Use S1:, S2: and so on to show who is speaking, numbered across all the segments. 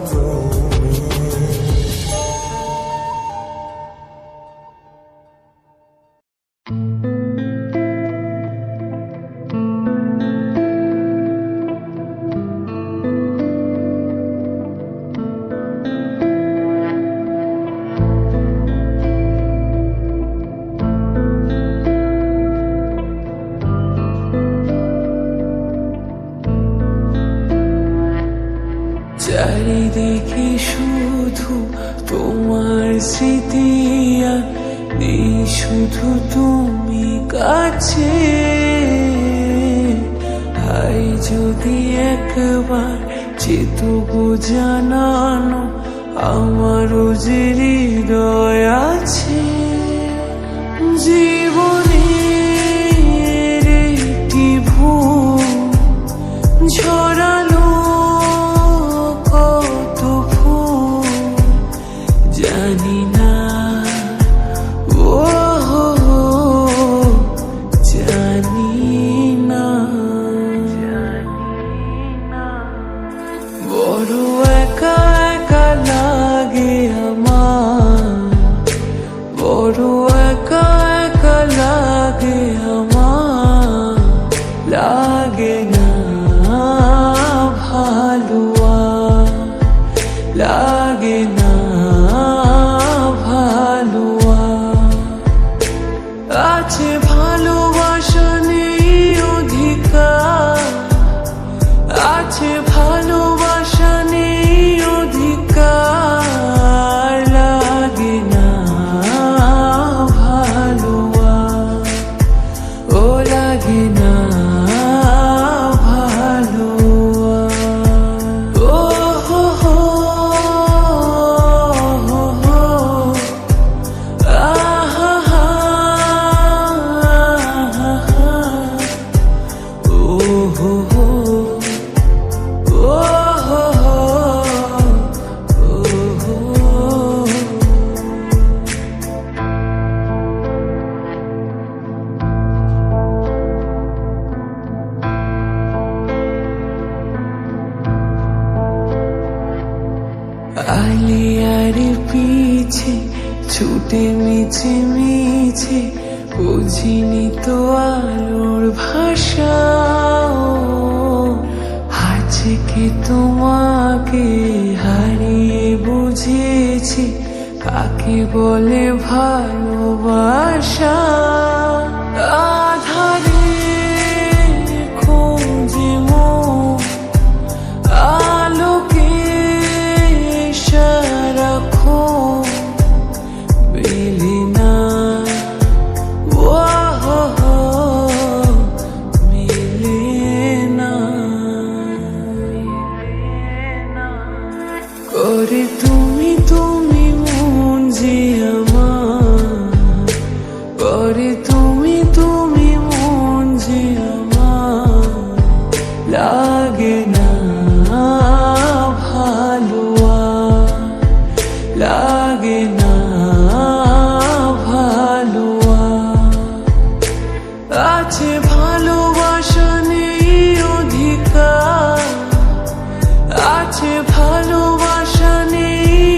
S1: তুমি।
S2: চারিদিকে শুধু তোমার স্মৃতি আর নেই শুধু তুমি কাছে। হাই যদি একবার চেতবো জানানো আমারও যে হৃদয় আছে। জীবনের একটি ভুল ঝরালো জানি না, ও জানি না, বড় একা একা লাগে আমার, বড় একা একা লাগে আমার, লাগে না ভালো, লাগে না ভালো। আছে ভালোবাসা নেই অধিকার, আছে ভালোবাসা নেই অধিকার, লাগে না ভালো, ও লাগে না ভালো। আলিয়ার পিছে ছুটে মিছে মিছে বুঝিনি তো আলোর ভাষা। আজকে তোমাকে হারিয়ে বুঝেছি কাকে বলে ভালোবাসা। আধারে খোঁজে মন আলোকে সারাক্ষণ মেলে না, মেলে না, করে তুমি তুমি মন যে আমার, করে তুমি তুমি মন যে আমার, লাগে না ভালো, লাগে না ভালো। আছে ভালোবাসা নেই অধিকার, আছে ভালোবাসা নেই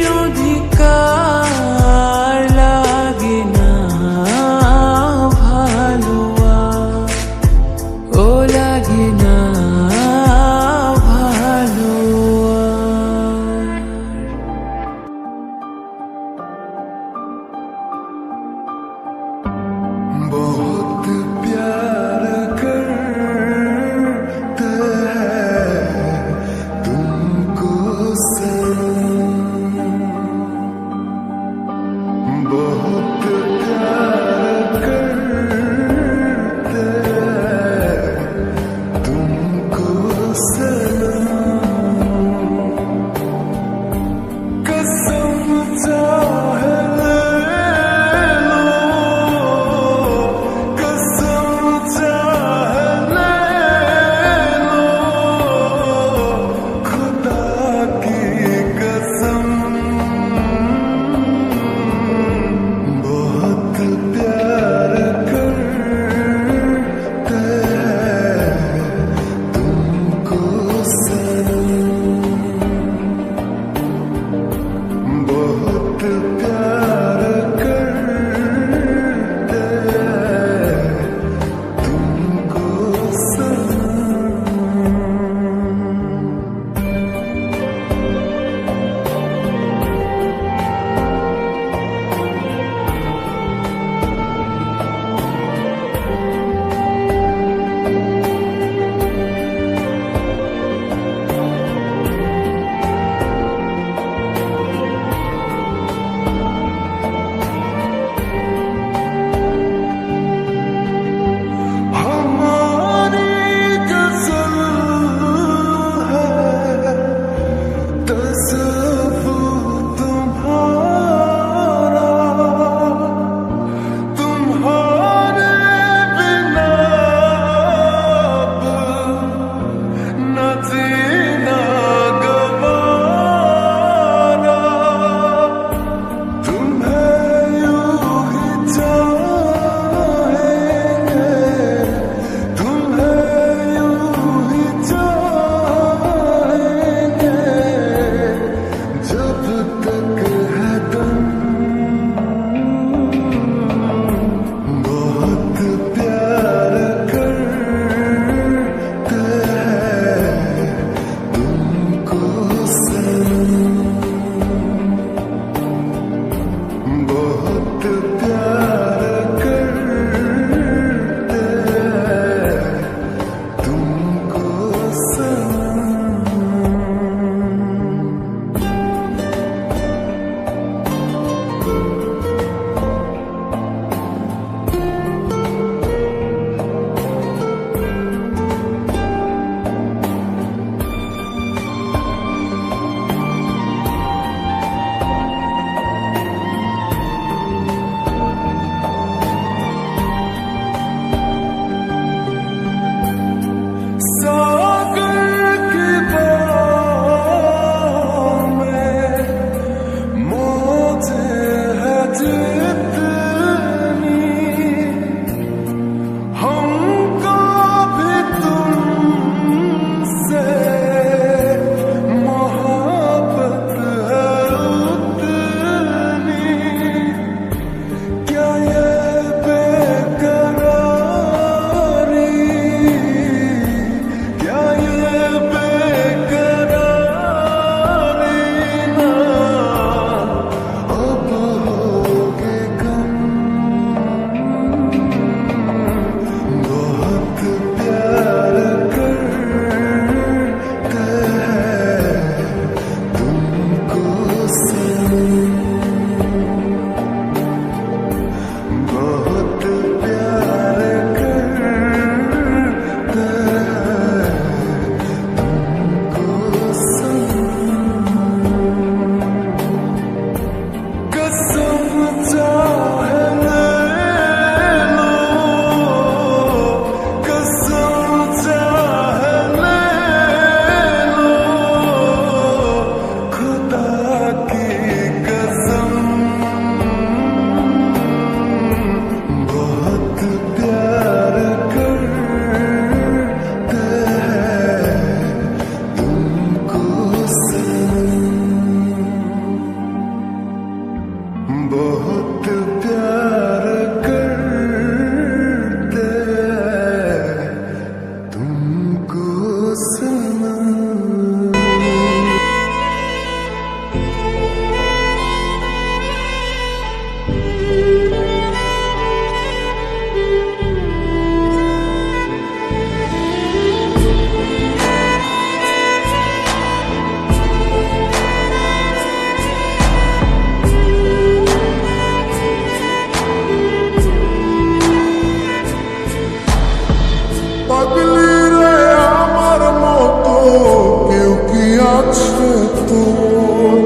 S1: আছে তোর,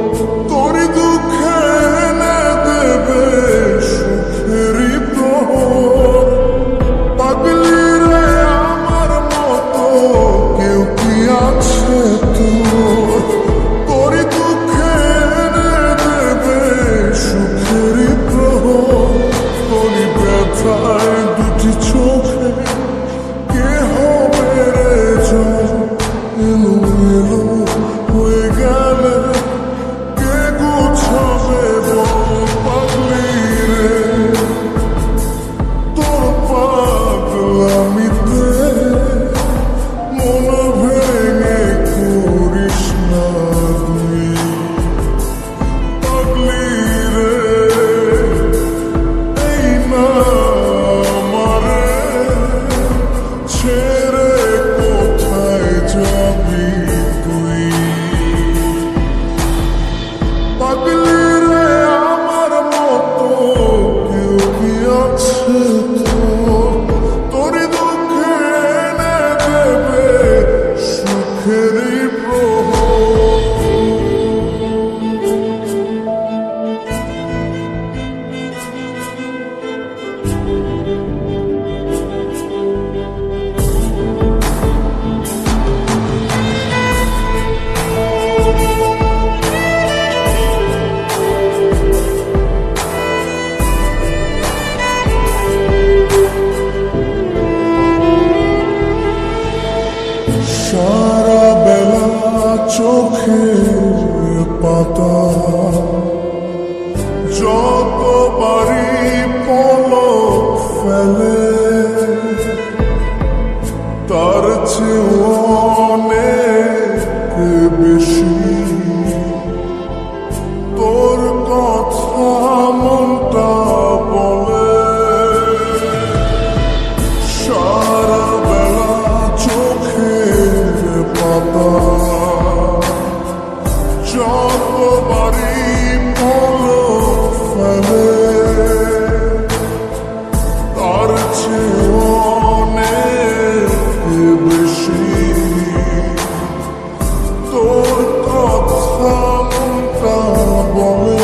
S1: তোরই দুঃখে এনে দেবে সুখেরই প্রহর। পাগলি রে আমার মতো কেউ কি আছে তোর, তোরই দুঃখে এনে দেবে সুখেরই প্রহর। তোরই ব্যথায় দুটি চোখে কে হবে রে জল, এলো হয়ে গেলে কে গুছাবে বল। পাগলি রে তোর পাগলামিতে মন ভেঙে করিস না তুই। পাগলি রে এই না আমারে ছেড়ে কোথায় যাবি তুই। পাগলি রে আমার মতো কেউ কি আছে তোর, তোরই দুঃখে এনে দেবে সুখেরই প্রহর। সারা বেলা চোখের পাতা যতবারই পলক ফেলে, তার চেয়ে অনেক বেশি তোর কথা মনটা বলে। সারা বেলা চোখের পাতা যতবারই পলক ফেলে, তার চেয়ে অনেক বেশি তোর কথা মনটা বলে।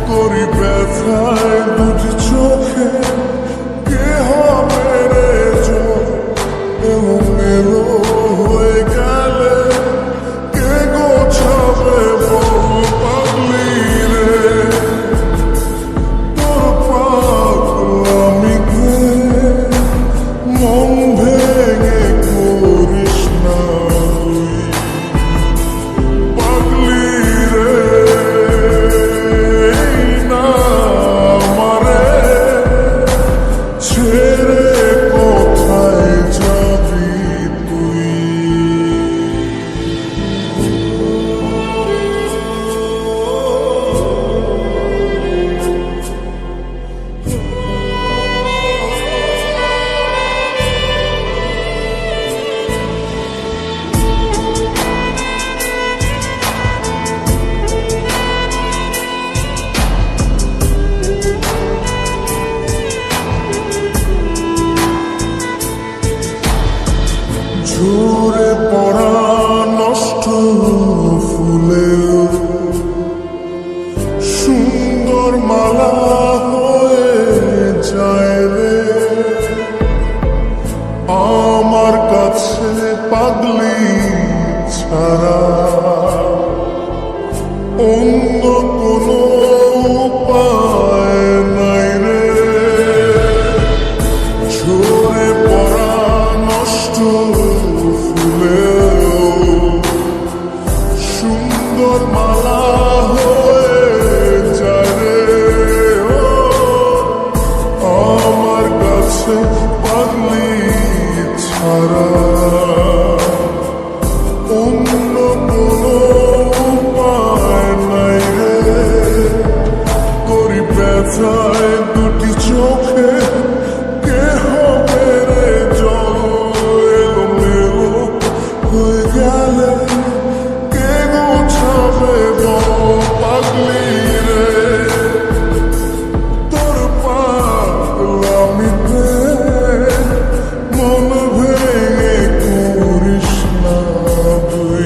S1: তোরই ব্যথায় দুটি চোখে কে হবে রে জল, এলো হয়ে গেলে কে গোছাবে বল। পাগলি রে তোর পাগলামিতে মন ভেঙে করিস না তুই। পাগলি রে এই না আমারে ছেড়ে কোথায় যাবি তুই। ঝরে পড়া নষ্ট ফুলেও সুন্দর মালা হয়ে যায় রে আমার কাছে। পাগলি ছাড়া অন্য কোনো উপায় নাই রে। ঝরে পড়া নষ্ট ফুলেও সুন্দর মালা হয়ে যায় রে আমার কাছে। পাগলি ছাড়া অন্য কোনো উপায় নাই রে। তোরই ব্যথায় দুটি চোখে কে হবে রে জল, এলো হয়ে গেলে কে গোছাবে বল। পাগলি রে তোর পাগলামিতে মন ভেঙে করিস না তুই।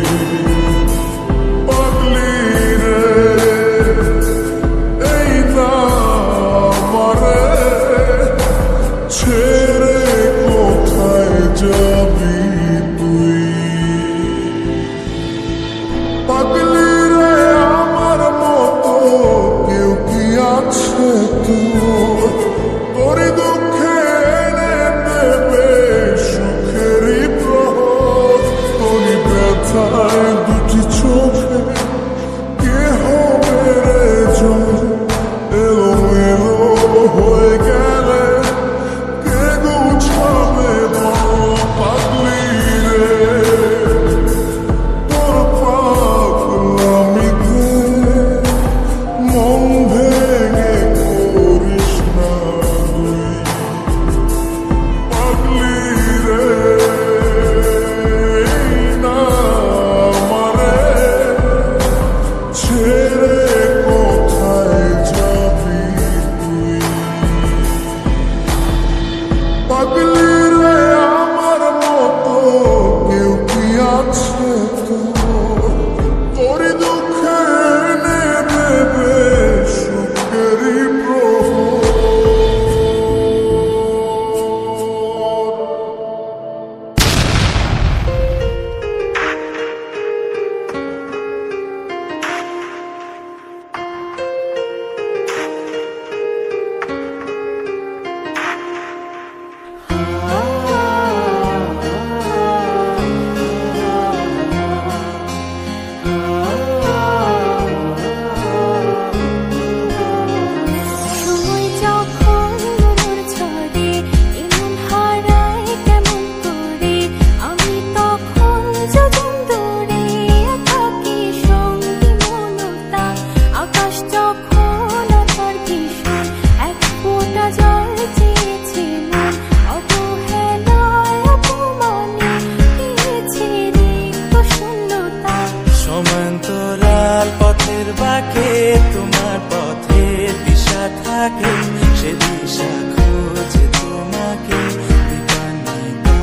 S3: পথের বাঁকে তোমার পথের দিশা থাকে, সে দিশা খোঁজে তোমাকে দীপান্বিতা।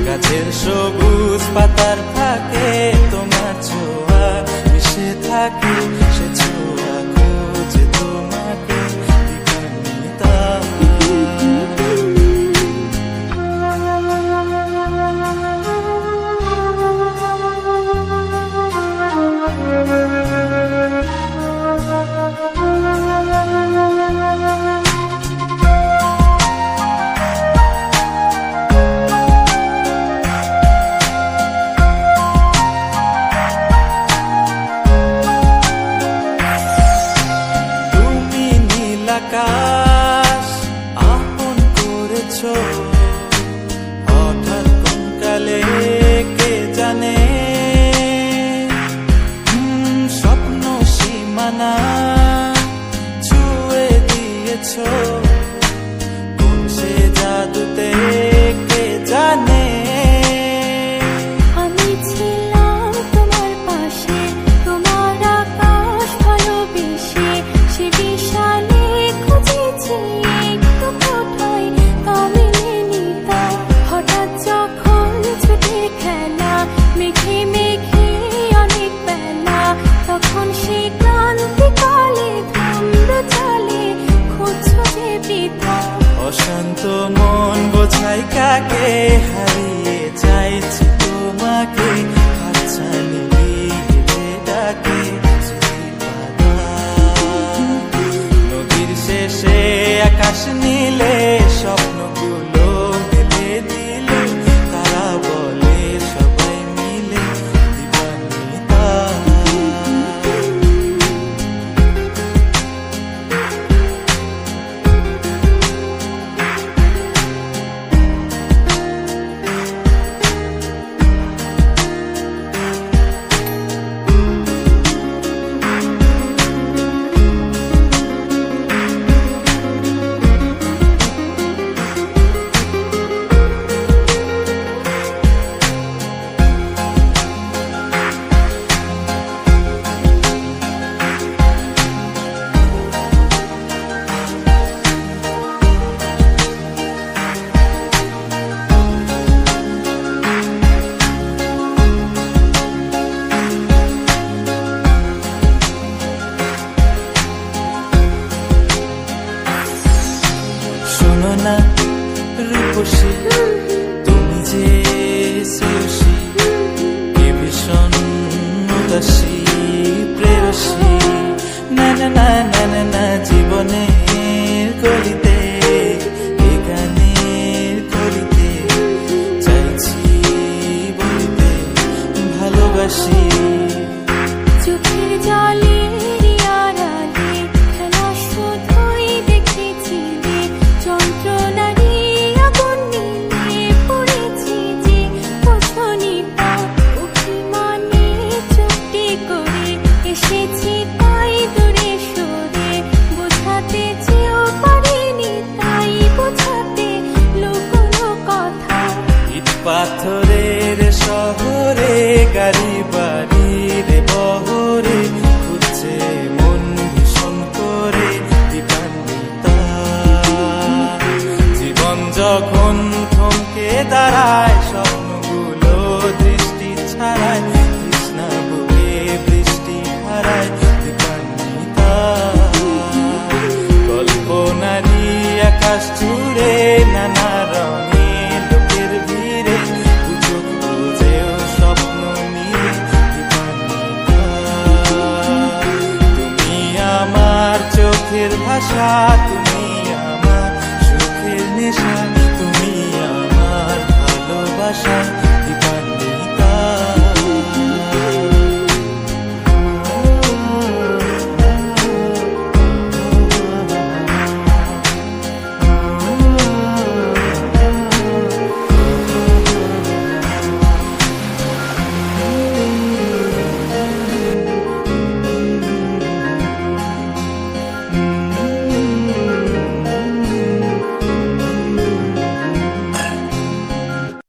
S3: গাছের সবুজ পাতার ফাঁকে তোমার ছোঁয়া মিশে থাকে, সে ছোঁয়া খোঁজে তোমাকে দীপান্বিতা। আকাশ আপন করেছো হঠাৎ কোন কালে কে জানে, স্বপ্ন সীমানা ছুঁয়ে দিয়েছো কোন সে জাদুতে কে জানে।
S4: আমি ছিলাম তোমার পাশে, তোমার আকাশ ভালোবেসে, সে বিশালে খুঁজেছি একটু কোথায় তা মেলেনি তা। হঠাৎ যখন ছুটে খেলা মেঘে মেঘে অনেক বেলা, তখন সে ক্লান্তিকালে ধূম্র চালে খুঁজছো যে বৃথা।
S3: অশান্ত মন বোঝাই কাকে, হারিয়ে চাইছি তোমাকে, হাতছানি দিয়ে ডাকে পাতা। নদীর শেষে আকাশ নীলে স্বপ্নগুলো মেলে দিল, তারা বলে সবাই মিলে দীপান্বিতা। শোনো না রূপসী, তুমি যে শ্রেয়সী, কে ভীষণ উদাসী প্রেয়সী। না না না না না না, জীবনের গলিতে এ গানের কলিতে চাইছি বলিতে ভালোবাসি।
S4: চোখের জলে আড়ালে খেলা শুধুই দেখেছিলে, যন্ত্রণারই আগুন নিয়ে পড়েছি যে বোঝনি তা। অভিমানে চুপটি করে এসেছি তাই দূরে সরে, বোঝাতে চেয়েও পারিনি তাই বোঝাতে লুকোনো কথা।
S3: ইট পাথরের শহরে গাড়ি বাড়ির বহরে খুঁজছে মন ভীষণ করে দীপান্বিতা। জীবন যখন থমকে দাঁড়ায়, স্বপ্নগুলো দৃষ্টি ছাড়ায়, তৃষ্ণা বুকে বৃষ্টি হারায় দীপান্বিতা। কল্পনারই আকাশ জুড়ে নানা রঙে লোকের ভিড়ে, সুযোগ খুঁজেও স্বপ্ন নিয়ে দীপান্বিতা। তুমি আমার চোখের ভাষা।